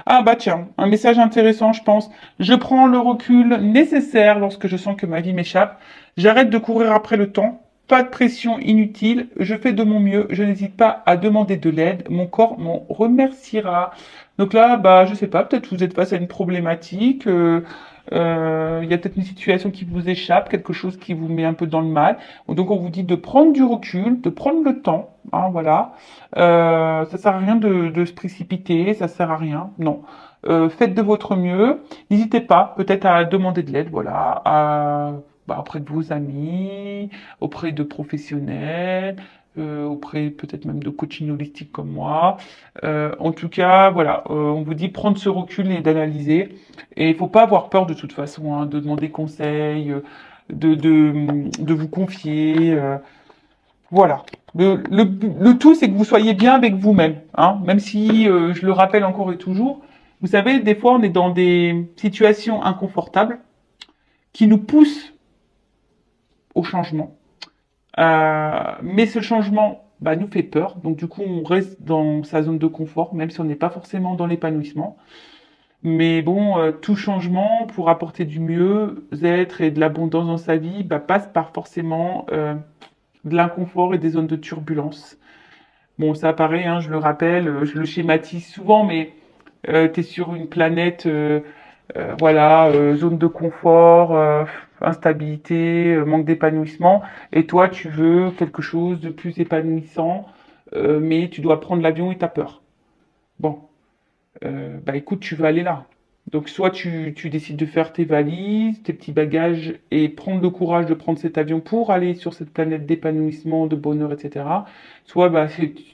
Ah bah tiens, un message intéressant, je pense. Je prends le recul nécessaire lorsque je sens que ma vie m'échappe. J'arrête de courir après le temps. Pas de pression inutile. Je fais de mon mieux. Je n'hésite pas à demander de l'aide. Mon corps m'en remerciera. Donc là, bah je sais pas. Peut-être vous êtes face à une problématique. Il y a peut-être une situation qui vous échappe, quelque chose qui vous met un peu dans le mal. Donc on vous dit de prendre du recul, de prendre le temps. Hein, voilà. Ça sert à rien de se précipiter, ça sert à rien, non. Faites de votre mieux. N'hésitez pas, peut-être à demander de l'aide, voilà, auprès de vos amis, auprès de professionnels, auprès peut-être même de coaching holistique comme moi. En tout cas, voilà, on vous dit prendre ce recul et d'analyser. Et il faut pas avoir peur de toute façon, hein, de demander conseil, de vous confier. Voilà. Le tout, c'est que vous soyez bien avec vous-même, hein. Même si, je le rappelle encore et toujours, vous savez, des fois, on est dans des situations inconfortables qui nous poussent au changement. Mais ce changement, bah, nous fait peur. Donc, du coup, on reste dans sa zone de confort, même si on n'est pas forcément dans l'épanouissement. Mais bon, tout changement pour apporter du mieux-être et de l'abondance dans sa vie, bah, passe par forcément de l'inconfort et des zones de turbulence. Bon, ça pareil, hein, je le rappelle, je le schématise souvent, mais tu es sur une planète, voilà, zone de confort, instabilité, manque d'épanouissement, et toi, tu veux quelque chose de plus épanouissant, mais tu dois prendre l'avion et t'as peur. Bon, bah écoute, tu vas aller là. Donc soit tu décides de faire tes valises, tes petits bagages et prendre le courage de prendre cet avion pour aller sur cette planète d'épanouissement, de bonheur, etc. Soit bah,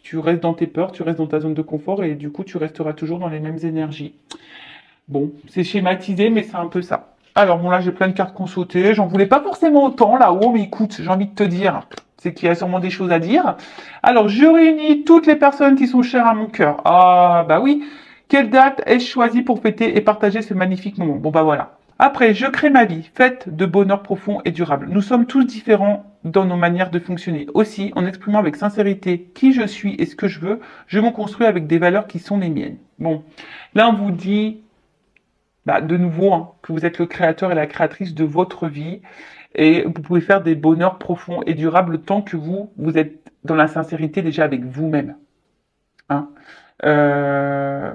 tu restes dans tes peurs, tu restes dans ta zone de confort et du coup tu resteras toujours dans les mêmes énergies. Bon, c'est schématisé, mais c'est un peu ça. Alors bon là j'ai plein de cartes qu'on sautait, j'en voulais pas forcément autant là-haut, mais écoute, j'ai envie de te dire, c'est qu'il y a sûrement des choses à dire. Alors je réunis toutes les personnes qui sont chères à mon cœur. Ah bah oui, quelle date ai-je choisi pour fêter et partager ce magnifique moment? Bon bah voilà. Après, je crée ma vie, faite de bonheur profond et durable. Nous sommes tous différents dans nos manières de fonctionner. Aussi, en exprimant avec sincérité qui je suis et ce que je veux, je me construis avec des valeurs qui sont les miennes. Bon, là on vous dit bah, de nouveau, hein, que vous êtes le créateur et la créatrice de votre vie et vous pouvez faire des bonheurs profonds et durables tant que vous êtes dans la sincérité déjà avec vous-même. Hein. Euh,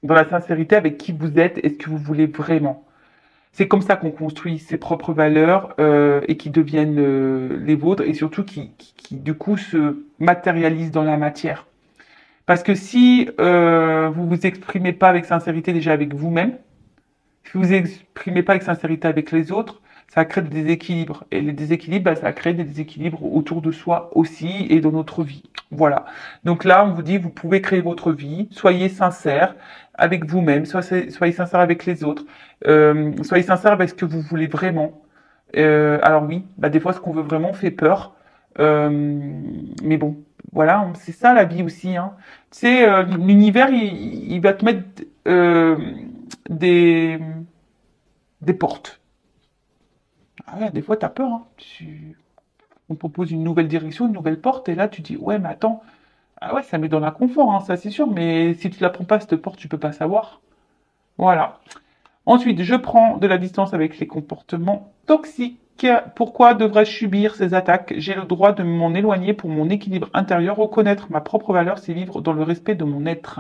dans la sincérité avec qui vous êtes et ce que vous voulez vraiment. C'est comme ça qu'on construit ses propres valeurs et qui deviennent les vôtres et surtout qui, du coup se matérialisent dans la matière. Parce que si vous vous exprimez pas avec sincérité déjà avec vous-même, si vous exprimez pas avec sincérité avec les autres, ça crée des déséquilibres. Et les déséquilibres, bah, ça crée des déséquilibres autour de soi aussi et dans notre vie. Voilà. Donc là, on vous dit, vous pouvez créer votre vie, soyez sincère avec vous-même, soyez sincère avec les autres, soyez sincère avec ce que vous voulez vraiment. Alors oui, bah, des fois, ce qu'on veut vraiment fait peur. Euh, mais bon, voilà, c'est ça la vie aussi. Hein. Tu sais, l'univers, il va te mettre des, des portes. Ah ouais, des fois, tu as peur. Hein. On te propose une nouvelle direction, une nouvelle porte, et là, tu dis, ouais, mais attends, ah ouais, ça met dans l'inconfort, hein, ça c'est sûr, mais si tu la prends pas, cette porte, tu peux pas savoir. Voilà. Ensuite, je prends de la distance avec les comportements toxiques. Pourquoi devrais-je subir ces attaques? J'ai le droit de m'en éloigner pour mon équilibre intérieur. Reconnaître ma propre valeur, c'est vivre dans le respect de mon être.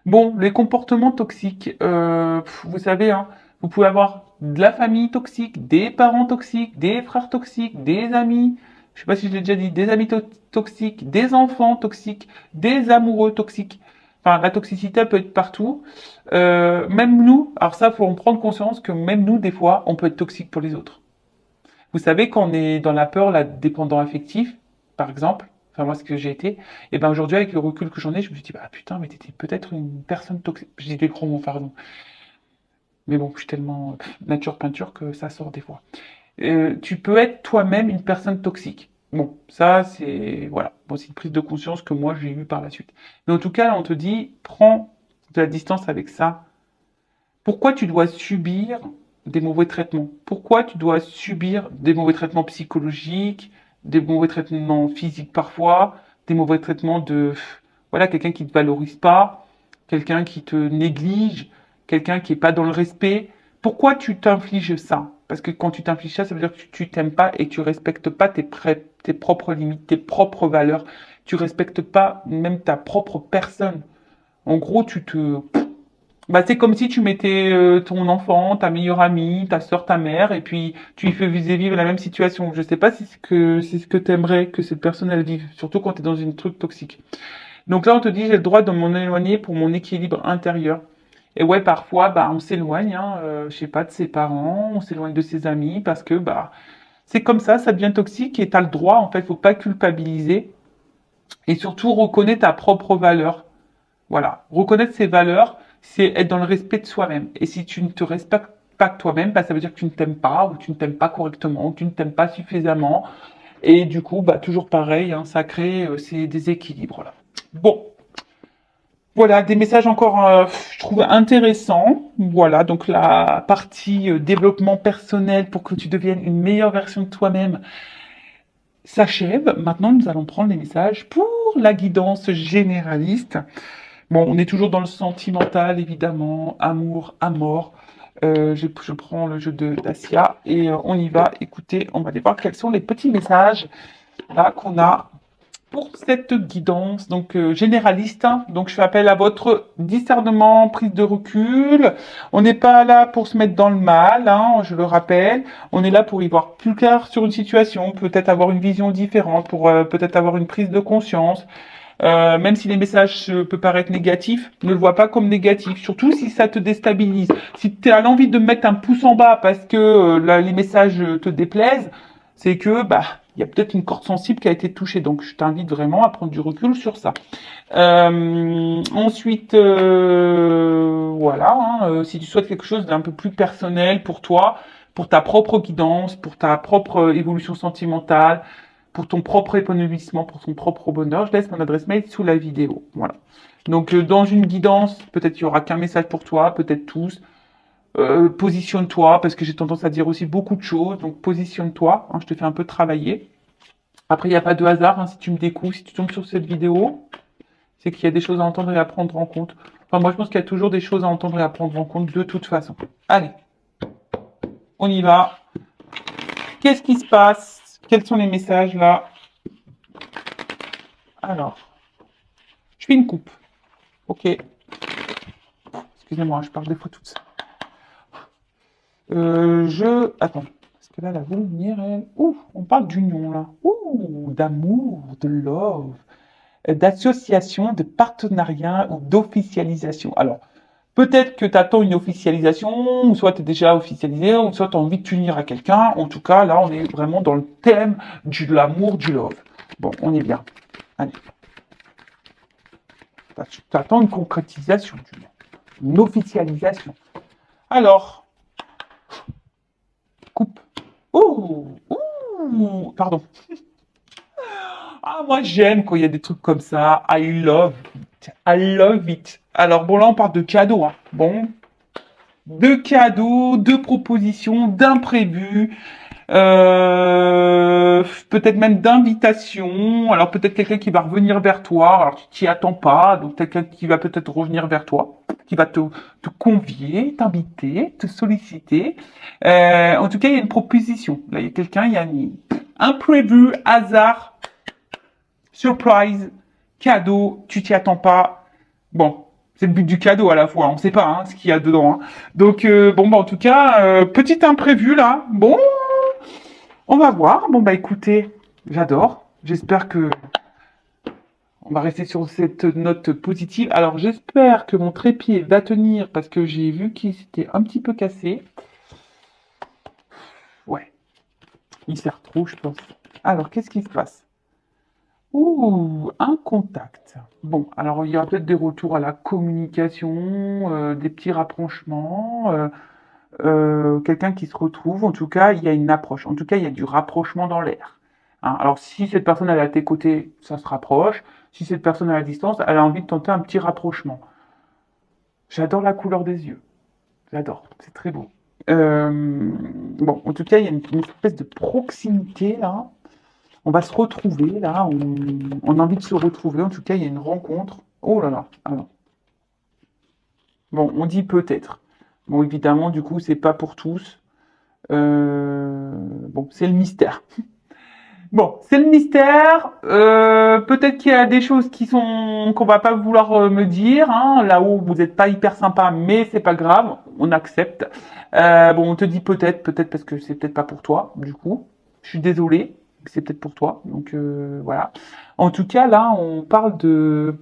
Bon, les comportements toxiques, vous savez, hein, vous pouvez avoir de la famille toxique, des parents toxiques, des frères toxiques, des amis, je sais pas si je l'ai déjà dit, des amis toxiques, des enfants toxiques, des amoureux toxiques. Enfin, la toxicité elle peut être partout. Même nous, alors ça, faut en prendre conscience que même nous, des fois, on peut être toxique pour les autres. Vous savez, quand on est dans la peur, la dépendant affectif, par exemple, enfin moi ce que j'ai été, et ben aujourd'hui avec le recul que j'en ai, je me suis dit bah putain mais t'étais peut-être une personne toxique. Je dis des gros mots pardon, mais bon je suis tellement nature peinture que ça sort des fois. Tu peux être toi-même une personne toxique. Bon ça c'est voilà, bon c'est une prise de conscience que moi j'ai eue par la suite. Mais en tout cas là on te dit prends de la distance avec ça. Pourquoi tu dois subir des mauvais traitements? Pourquoi tu dois subir des mauvais traitements psychologiques, des mauvais traitements physiques parfois, des mauvais traitements de, voilà, quelqu'un qui ne te valorise pas? quelqu'un qui te néglige, quelqu'un qui est pas dans le respect. Pourquoi tu t'infliges ça? Parce que quand tu t'infliges ça, ça veut dire que tu t'aimes pas et tu respectes pas tes propres limites, tes propres valeurs. Tu respectes pas même ta propre personne. En gros, bah, c'est comme si tu mettais ton enfant, ta meilleure amie, ta soeur, ta mère, et puis tu lui faisais vivre la même situation. Je sais pas si c'est ce que t'aimerais que cette personne elle vive, surtout quand tu es dans une truc toxique. Donc là, on te dit, j'ai le droit de m'en éloigner pour mon équilibre intérieur. Et ouais, parfois, bah, on s'éloigne, hein, je sais pas, de ses parents, on s'éloigne de ses amis, parce que bah, c'est comme ça devient toxique et tu as le droit, en fait, faut pas culpabiliser. Et surtout, reconnais ta propre valeur. Voilà. Reconnaître ses valeurs, c'est être dans le respect de soi-même. Et si tu ne te respectes pas que toi-même, bah, ça veut dire que tu ne t'aimes pas, ou tu ne t'aimes pas correctement, ou tu ne t'aimes pas suffisamment. Et du coup, bah, toujours pareil, hein, ça crée ces déséquilibres là. Bon, voilà, des messages encore, je trouve intéressants. Voilà, donc la partie développement personnel pour que tu deviennes une meilleure version de toi-même s'achève. Maintenant, nous allons prendre les messages pour la guidance généraliste. Bon, on est toujours dans le sentimental, évidemment, amour, amour. Je prends le jeu de Dacia et on y va. Écoutez, on va aller voir quels sont les petits messages là qu'on a pour cette guidance donc généraliste. Hein. Donc je fais appel à votre discernement, prise de recul. On n'est pas là pour se mettre dans le mal, hein, je le rappelle. On est là pour y voir plus clair sur une situation, peut-être avoir une vision différente, pour peut-être avoir une prise de conscience. Même si les messages peuvent paraître négatifs, ne le vois pas comme négatif, surtout si ça te déstabilise. Si tu as l'envie de mettre un pouce en bas parce que les messages te déplaisent, c'est que bah il y a peut-être une corde sensible qui a été touchée. Donc je t'invite vraiment à prendre du recul sur ça. Ensuite, voilà, hein, si tu souhaites quelque chose d'un peu plus personnel pour toi, pour ta propre guidance, pour ta propre évolution sentimentale, pour ton propre épanouissement, pour ton propre bonheur, je laisse mon adresse mail sous la vidéo. Voilà. Donc dans une guidance, peut-être il y aura qu'un message pour toi, peut-être tous. Positionne-toi, parce que j'ai tendance à dire aussi beaucoup de choses. Donc positionne-toi, hein, je te fais un peu travailler. Après, il n'y a pas de hasard, hein, si tu me découvres, si tu tombes sur cette vidéo, c'est qu'il y a des choses à entendre et à prendre en compte. Enfin, moi, je pense qu'il y a toujours des choses à entendre et à prendre en compte de toute façon. Allez, on y va. Qu'est-ce qui se passe? Quels sont les messages là? Alors, je fais une coupe. Ok. Excusez-moi, je parle des fois toute seule. Attends. Parce que là, la lumière, elle... Ouh, on parle d'union, là. Ouh, d'amour, de love, d'association, de partenariat ou d'officialisation. Alors, peut-être que tu attends une officialisation, ou soit tu es déjà officialisé, ou soit tu as envie de t'unir à quelqu'un. En tout cas, là, on est vraiment dans le thème de l'amour, du love. Bon, on est bien. Allez. Tu attends une concrétisation, une officialisation. Alors, coupe. Ouh, ouh, pardon. Ah, moi j'aime quand il y a des trucs comme ça. I love it. I love it. Alors bon, là on parle de cadeaux. Hein. Bon, de cadeaux, de propositions, d'imprévus, peut-être même d'invitations. Alors peut-être quelqu'un qui va revenir vers toi. Alors tu t'y attends pas, donc quelqu'un qui va peut-être revenir vers toi, qui va te convier, t'inviter, te solliciter. En tout cas, il y a une proposition. Là, il y a quelqu'un, il y a un imprévu, hasard, surprise, cadeau, tu t'y attends pas. Bon, c'est le but du cadeau à la fois, on sait pas hein, ce qu'il y a dedans. Hein. Donc bon bah en tout cas, petit imprévu là. Bon, on va voir. Bon bah écoutez, j'adore. J'espère que on va rester sur cette note positive. Alors j'espère que mon trépied va tenir parce que j'ai vu qu'il s'était un petit peu cassé. Ouais, il sert trop, je pense. Alors qu'est-ce qui se passe? Ouh, un contact. Bon, alors il y aura peut-être des retours à la communication, des petits rapprochements, quelqu'un qui se retrouve. En tout cas, il y a une approche. En tout cas, il y a du rapprochement dans l'air. Hein, alors, si cette personne elle est à tes côtés, ça se rapproche. Si cette personne est à la distance, elle a envie de tenter un petit rapprochement. J'adore la couleur des yeux. J'adore. C'est très beau. Bon, en tout cas, il y a une espèce de proximité là. On va se retrouver là, on a envie de se retrouver. En tout cas, il y a une rencontre. Oh là là, alors. Bon, on dit peut-être. Bon, évidemment, du coup, c'est pas pour tous. Bon, c'est le mystère. Bon, c'est le mystère. Peut-être qu'il y a des choses qui sont qu'on va pas vouloir me dire, hein, là où vous n'êtes pas hyper sympa, mais c'est pas grave, on accepte. Bon, on te dit peut-être, peut-être parce que c'est peut-être pas pour toi, du coup. Je suis désolée, c'est peut-être pour toi. Donc voilà. En tout cas, là, on parle de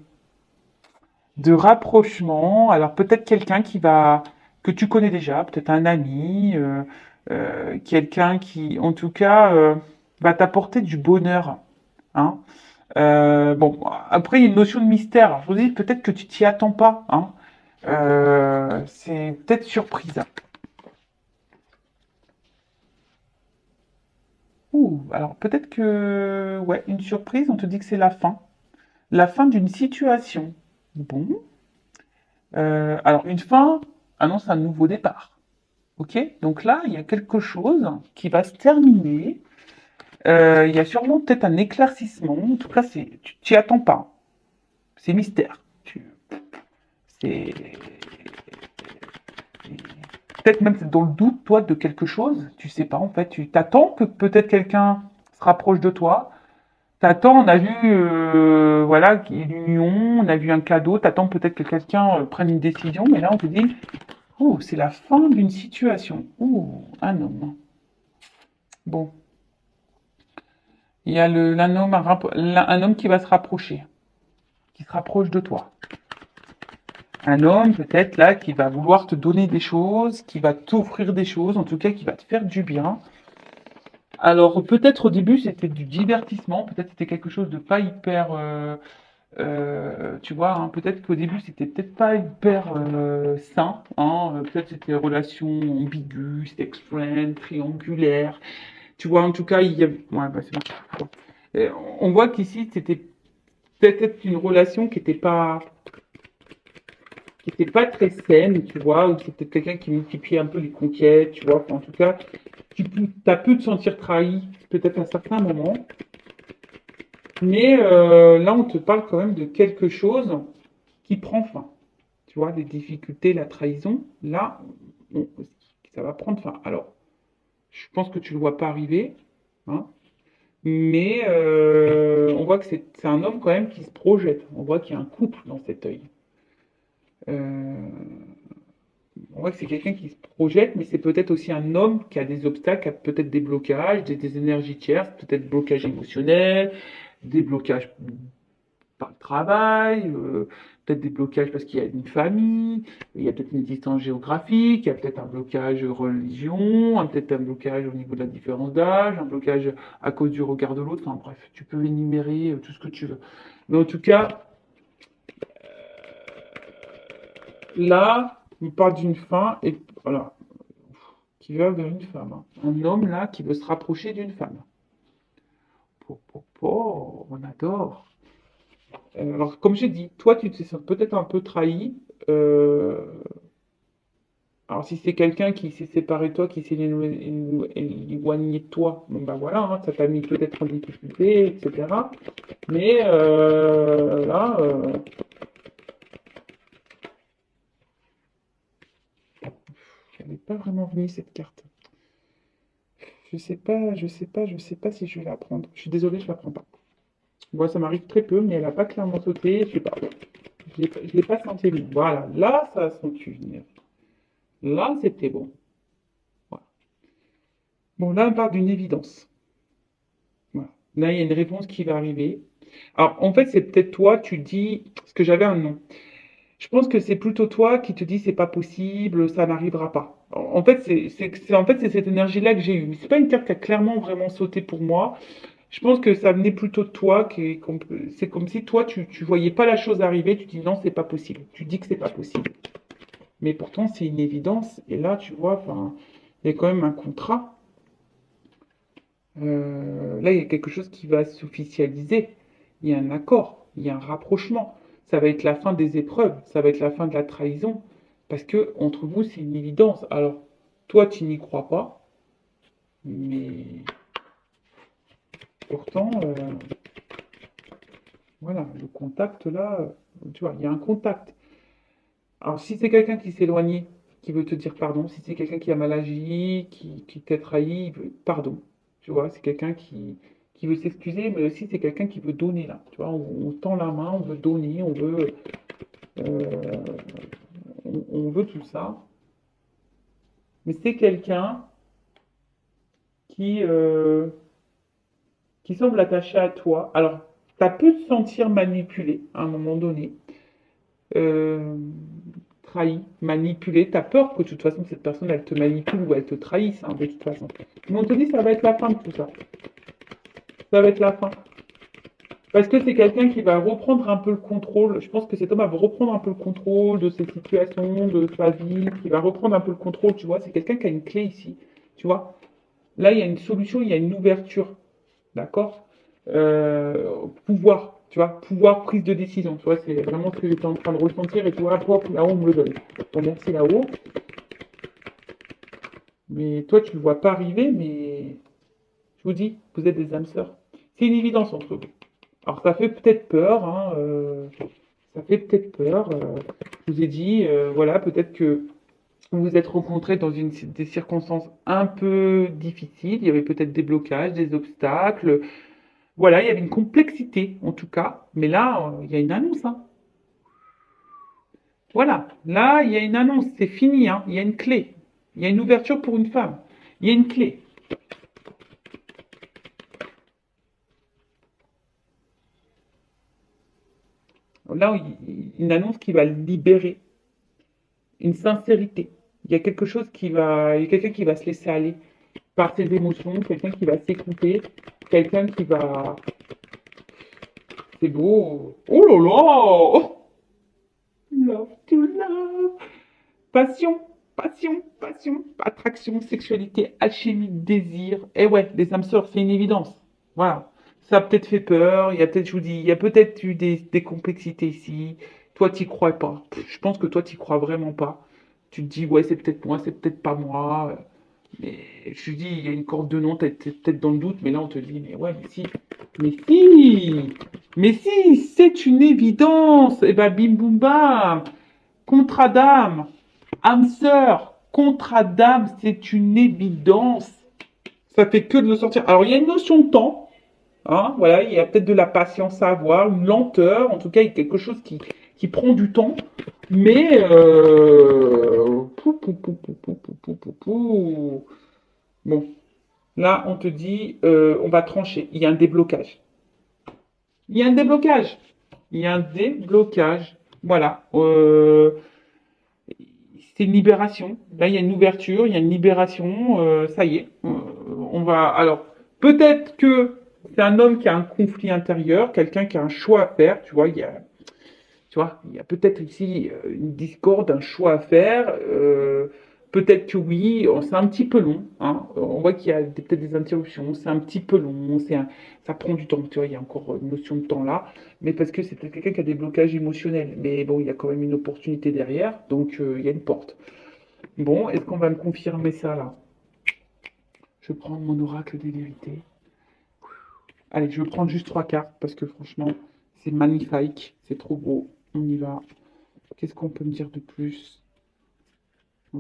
rapprochement. Alors peut-être quelqu'un qui va que tu connais déjà, peut-être un ami, quelqu'un qui, en tout cas, va t'apporter du bonheur. Hein. Bon, après, il y a une notion de mystère. Alors, je vous dis, peut-être que tu t'y attends pas. Hein. C'est peut-être surprise. Ouh, alors peut-être que, ouais, une surprise, on te dit que c'est la fin d'une situation. Bon, alors une fin annonce un nouveau départ. Ok, donc là, il y a quelque chose qui va se terminer. Il y a sûrement peut-être un éclaircissement. En tout cas, tu t'y attends pas. C'est mystère. C'est peut-être même c'est dans le doute, toi, de quelque chose. Tu sais pas, en fait. Tu t'attends que peut-être quelqu'un se rapproche de toi. T'attends, on a vu, voilà, une union, on a vu un cadeau. T'attends peut-être que quelqu'un prenne une décision. Mais là, on te dit, oh, c'est la fin d'une situation. Oh, un homme. Bon, il y a un homme qui va se rapprocher, qui se rapproche de toi. Un homme peut-être là qui va vouloir te donner des choses, qui va t'offrir des choses, en tout cas qui va te faire du bien. Alors peut-être au début c'était du divertissement, peut-être c'était quelque chose de pas hyper, tu vois, hein, peut-être qu'au début c'était peut-être pas hyper sain, hein, peut-être c'était relation ambiguë, sex friend, triangulaire, tu vois, en tout cas il y a, ouais, bah, c'est bon. On voit qu'ici c'était peut-être une relation qui était pas très saine, tu vois, ou c'était quelqu'un qui multipliait un peu les conquêtes, tu vois. Enfin, en tout cas, as pu te sentir trahi, peut-être à certains moments. Mais là, on te parle quand même de quelque chose qui prend fin. Tu vois, les difficultés, la trahison, là, on- ça va prendre fin. Alors, je pense que tu le vois pas arriver, hein, mais on voit que c'est un homme quand même qui se projette. On voit qu'il y a un couple dans cet œil. Euh, on voit que c'est quelqu'un qui se projette, mais c'est peut-être aussi un homme qui a des obstacles, qui a peut-être des blocages, des énergies tierces, peut-être blocages émotionnels, des blocages par le travail, peut-être des blocages parce qu'il y a une famille, il y a peut-être une distance géographique, il y a peut-être un blocage religion, peut-être un blocage au niveau de la différence d'âge, un blocage à cause du regard de l'autre. Enfin bref, tu peux énumérer tout ce que tu veux. Mais en tout cas, là, on parle d'une fin et voilà, qui va vers une femme. Hein. Un homme là qui veut se rapprocher d'une femme. On adore. Alors, comme j'ai dit, toi, tu te sens peut-être un peu trahi. Euh, alors, si c'est quelqu'un qui s'est séparé de toi, qui s'est éloigné de toi, bon ben voilà, hein, ça t'a mis peut-être en difficulté, etc. Mais là, elle n'est pas vraiment venue cette carte. Je sais pas si je vais la prendre. Je suis désolé, je la prends pas. Moi, ça m'arrive très peu, mais elle a pas clairement sauté. Je sais pas. Je l'ai pas senti venir. Voilà, là, ça a senti venir. Là, c'était bon. Voilà. Bon, là, on parle d'une évidence. Voilà. Là, il y a une réponse qui va arriver. Alors, en fait, c'est peut-être toi, tu dis, parce que j'avais un nom. Je pense que c'est plutôt toi qui te dis, c'est pas possible, ça n'arrivera pas. En fait, en fait, c'est cette énergie-là que j'ai eue. Mais c'est pas une carte qui a clairement vraiment sauté pour moi. Je pense que ça venait plutôt de toi. C'est comme si toi, tu voyais pas la chose arriver. Tu dis non, c'est pas possible. Tu dis que c'est pas possible. Mais pourtant, c'est une évidence. Et là, tu vois, enfin, il y a quand même un contrat. Là, il y a quelque chose qui va s'officialiser. Il y a un accord, il y a un rapprochement. Ça va être la fin des épreuves, ça va être la fin de la trahison. Parce que entre vous, c'est une évidence. Alors, toi, tu n'y crois pas, mais pourtant, voilà, le contact là, tu vois, il y a un contact. Alors, si c'est quelqu'un qui s'est éloigné, qui veut te dire pardon, si c'est quelqu'un qui a mal agi, qui t'a trahi, il veut pardon. Tu vois, c'est quelqu'un qui veut s'excuser, mais aussi c'est quelqu'un qui veut donner là. Tu vois, on tend la main, on veut donner, euh, on veut tout ça. Mais c'est quelqu'un qui, euh, qui semble attaché à toi. Alors, tu as pu te sentir manipulé à un moment donné, euh, trahi, manipulé. Tu as peur que de toute façon cette personne elle te manipule ou elle te trahisse hein, de toute façon. Mais on te dit ça va être la fin de tout ça. Ça va être la fin. Parce que c'est quelqu'un qui va reprendre un peu le contrôle. Je pense que cet homme va reprendre un peu le contrôle de cette situation, de sa vie, qui va reprendre un peu le contrôle, tu vois. C'est quelqu'un qui a une clé ici, tu vois. Là, il y a une solution, il y a une ouverture. D'accord? Pouvoir, tu vois, pouvoir prise de décision, tu vois, c'est vraiment ce que j'étais en train de ressentir et tu vois, toi, là-haut, on me le donne. Bon, merci là-haut, mais toi, tu le vois pas arriver, mais je vous dis, vous êtes des âmes sœurs. C'est une évidence entre vous. Alors, ça fait peut-être peur, hein, ça fait peut-être peur. Je vous ai dit, voilà, peut-être que vous vous êtes rencontrés dans des circonstances un peu difficiles, il y avait peut-être des blocages, des obstacles. Voilà, il y avait une complexité en tout cas, mais là, il y a une annonce, hein. Voilà, là, il y a une annonce, c'est fini, hein. Il y a une clé. Il y a une ouverture pour une femme. Il y a une clé. Là, une annonce qui va libérer, une sincérité. Il y a quelqu'un qui va se laisser aller par ses émotions, quelqu'un qui va s'écouter, quelqu'un qui va. C'est beau. Oh là là! Love to love. Passion, passion, attraction, sexualité, alchimie, désir. Et ouais, les âmes sœurs, c'est une évidence. Voilà. Ça a peut-être fait peur, il y a peut-être, je vous dis, il y a peut-être eu des complexités ici. Toi, t'y crois pas. Je pense que toi, t'y crois vraiment pas. Tu te dis, ouais, c'est peut-être moi, c'est peut-être pas moi. Mais je te dis, il y a une corde de non, t'es peut-être dans le doute, mais là, on te dit, mais ouais, mais si, c'est une évidence. Et ben, bim, boum, bam. Contrat d'âme, âme sœur, contrat d'âme, c'est une évidence. Ça fait que de le sortir. Alors, il y a une notion de temps, hein, voilà, il y a peut-être de la patience à avoir, une lenteur, en tout cas, il y a quelque chose qui prend du temps, mais bon, là, on te dit, on va trancher, il y a un déblocage. Il y a un déblocage. Il y a un déblocage. Voilà. C'est une libération. Là, il y a une ouverture, il y a une libération. Ça y est. On va. Alors, peut-être que c'est un homme qui a un conflit intérieur, quelqu'un qui a un choix à faire. Tu vois, il y a peut-être ici une discorde, un choix à faire. Peut-être que oui, c'est un petit peu long, hein. On voit qu'il y a peut-être des interruptions, c'est un petit peu long, ça prend du temps. Tu vois, il y a encore une notion de temps là, mais parce que c'est peut-être quelqu'un qui a des blocages émotionnels. Mais bon, il y a quand même une opportunité derrière, donc il y a une porte. Bon, est-ce qu'on va me confirmer ça là? Je vais prendre mon oracle des vérités. Allez, je vais prendre juste trois cartes parce que franchement, c'est magnifique, c'est trop beau. On y va. Qu'est-ce qu'on peut me dire de plus?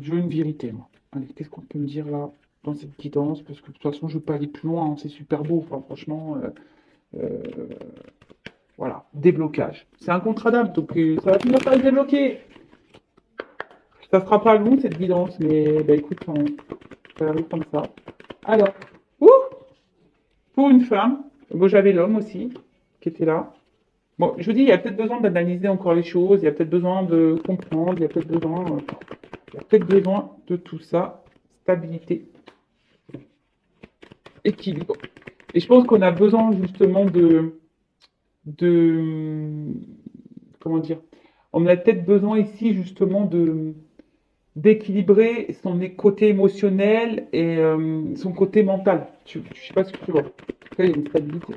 Je veux une vérité, moi. Allez, qu'est-ce qu'on peut me dire là dans cette guidance? Parce que de toute façon, je veux pas aller plus loin, hein, c'est super beau. Enfin, franchement, euh, voilà, déblocage. C'est un contrat d'âme, donc ça va finir par se débloquer. Ça sera pas long cette guidance, mais bah écoute, ça arrive comme ça. Alors, ouh, pour une femme, bon, j'avais l'homme aussi qui était là. Bon, je vous dis, il y a peut-être besoin d'analyser encore les choses, il y a peut-être besoin de comprendre, il y a peut-être besoin de tout ça. Stabilité, équilibre. Et je pense qu'on a besoin justement de, comment dire, on a peut-être besoin ici justement d'équilibrer son côté émotionnel et son côté mental. Je sais pas ce que tu vois. En tout cas, il y a une stabilité.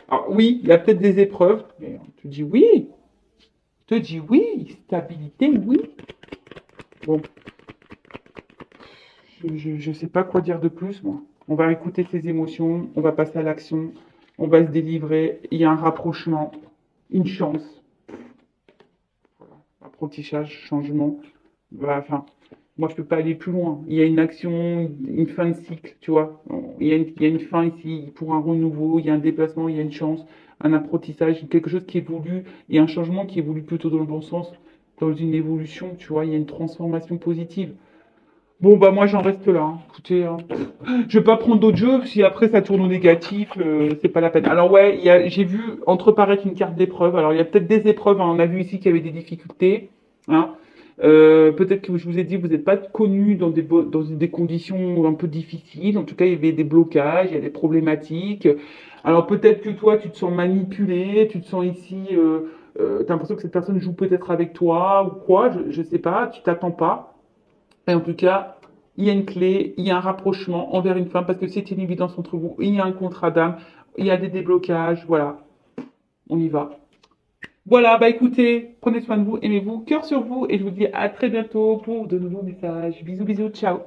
Alors oui, il y a peut-être des épreuves, mais on te dit oui, te dis oui, stabilité, oui. Bon, je sais pas quoi dire de plus, moi. On va écouter ses émotions, on va passer à l'action, on va se délivrer. Il y a un rapprochement, une chance. Voilà. apprentissage, changement. Voilà, enfin, moi, je peux pas aller plus loin. Il y a une action, une fin de cycle, tu vois. Il y a une fin ici pour un renouveau, il y a un déplacement, il y a une chance, un apprentissage, quelque chose qui évolue, et un changement qui évolue plutôt dans le bon sens, dans une évolution, tu vois. Il y a une transformation positive. Bon, bah moi j'en reste là, hein. Écoutez, hein, je vais pas prendre d'autres jeux, si après ça tourne au négatif, c'est pas la peine. Alors ouais, j'ai vu entreparaître une carte d'épreuve. Alors il y a peut-être des épreuves, hein. On a vu ici qu'il y avait des difficultés, hein. Peut-être que je vous ai dit, vous n'êtes pas connu dans dans des conditions un peu difficiles. En tout cas, il y avait des blocages, il y a des problématiques. Alors peut-être que toi, tu te sens manipulé, tu te sens ici, t'as l'impression que cette personne joue peut-être avec toi ou quoi, je sais pas, tu t'attends pas. Et en tout cas, il y a une clé, il y a un rapprochement envers une femme parce que c'est une évidence entre vous. Il y a un contrat d'âme, il y a des déblocages, voilà, on y va. Voilà, bah écoutez, prenez soin de vous, aimez-vous, cœur sur vous et je vous dis à très bientôt pour de nouveaux messages. Bisous, bisous, ciao.